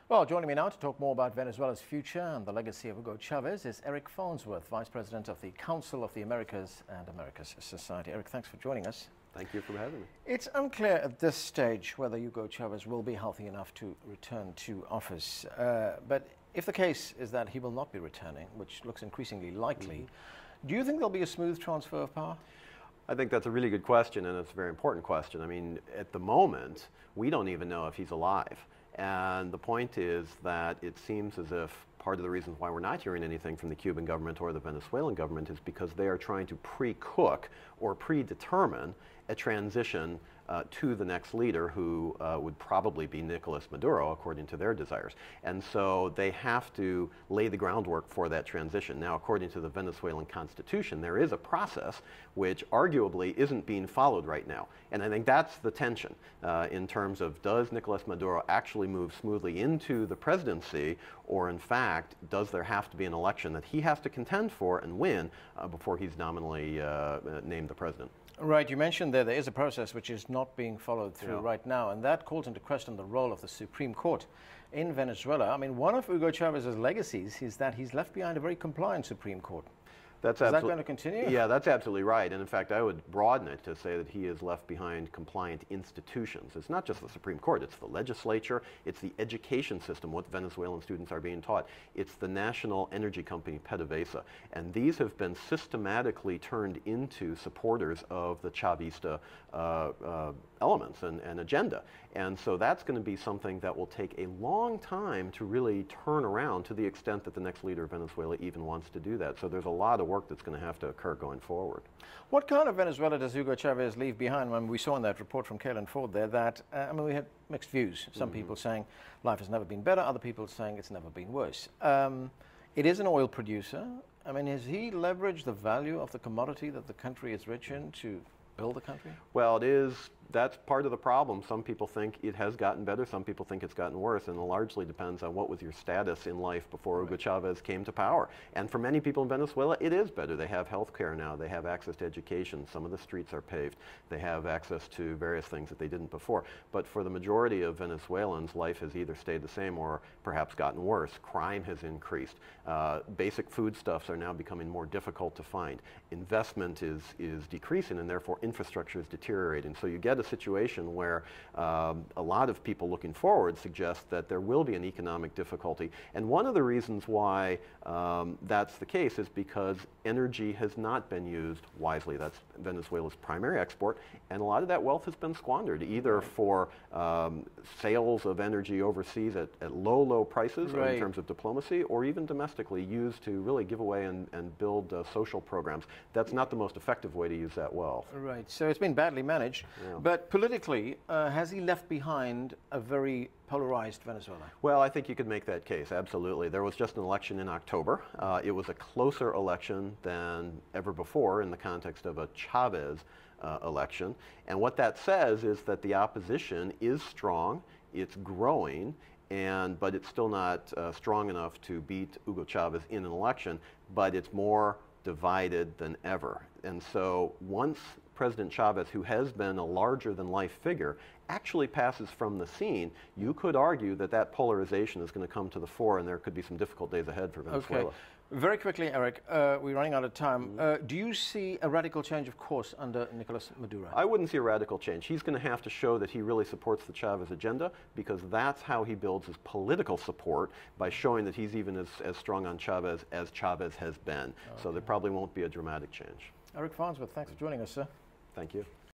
Well, joining me now to talk more about Venezuela's future and the legacy of Hugo Chavez is Eric Farnsworth, Vice President of the Council of the Americas and Americas Society. Eric, thanks for joining us. Thank you for having me. It's unclear at this stage whether Hugo Chavez will be healthy enough to return to office. But if the case is that he will not be returning, which looks increasingly likely, do you think there'll be a smooth transfer of power? I think that's a really good question, and it's a very important question. I mean, at the moment, we don't even know if he's alive. And the point is that it seems as if part of the reason why we're not hearing anything from the Cuban government or the Venezuelan government is because they are trying to pre-cook or predetermine a transition to the next leader, who would probably be Nicolas Maduro, according to their desires. And so they have to lay the groundwork for that transition. Now, according to the Venezuelan constitution, there is a process which arguably isn't being followed right now. And I think that's the tension in terms of, does Nicolas Maduro actually move smoothly into the presidency, or in fact, does there have to be an election that he has to contend for and win before he's nominally named the president? Right, you mentioned there is a process which is not being followed through right now, and that calls into question the role of the Supreme Court in Venezuela. I mean, one of Hugo Chavez's legacies is that he's left behind a very compliant Supreme Court. Is that going to continue? Yeah, that's absolutely right. And in fact, I would broaden it to say that he has left behind compliant institutions. It's not just the Supreme Court, it's the legislature, it's the education system, what Venezuelan students are being taught. It's the national energy company, PDVSA. And these have been systematically turned into supporters of the Chavista elements and agenda. And so that's going to be something that will take a long time to really turn around, to the extent that the next leader of Venezuela even wants to do that. So there's a lot of work that's going to have to occur going forward. What kind of Venezuela does Hugo Chavez leave behind? When we saw in that report from Kaylin Ford there that, I mean, we had mixed views. Some people saying life has never been better, other people saying it's never been worse. It is an oil producer. I mean, has he leveraged the value of the commodity that the country is rich in to build the country? Well, that's part of the problem. Some people think it has gotten better, some people think it's gotten worse, and it largely depends on what was your status in life before Hugo Chavez came to power. And for many people in Venezuela, it is better. They have health care now, they have access to education, some of the streets are paved, they have access to various things that they didn't before. But for the majority of Venezuelans, life has either stayed the same or perhaps gotten worse. Crime has increased. Basic foodstuffs are now becoming more difficult to find. Investment is decreasing, and therefore infrastructure is deteriorating. So you get a situation where a lot of people looking forward suggest that there will be an economic difficulty. And one of the reasons why that's the case is because energy has not been used wisely. That's Venezuela's primary export, and a lot of that wealth has been squandered, either for sales of energy overseas at low prices in terms of diplomacy, or even domestically used to really give away and build social programs. That's not the most effective way to use that wealth. Right, so it's been badly managed. But politically, has he left behind a very polarized Venezuela? Well, I think you could make that case, absolutely. There was just an election in October. It was a closer election than ever before in the context of a Chavez election. And what that says is that the opposition is strong, it's growing, but it's still not strong enough to beat Hugo Chavez in an election, but it's more divided than ever. And so once President Chavez, who has been a larger-than-life figure, actually passes from the scene, you could argue that that polarization is going to come to the fore, and there could be some difficult days ahead for Venezuela. Okay. Very quickly, Eric, we're running out of time. Do you see a radical change of course under Nicolas Maduro? I wouldn't see a radical change. He's going to have to show that he really supports the Chavez agenda, because that's how he builds his political support, by showing that he's even as strong on Chavez as Chavez has been. So there probably won't be a dramatic change. Eric Farnsworth, thanks for joining us, sir. Thank you.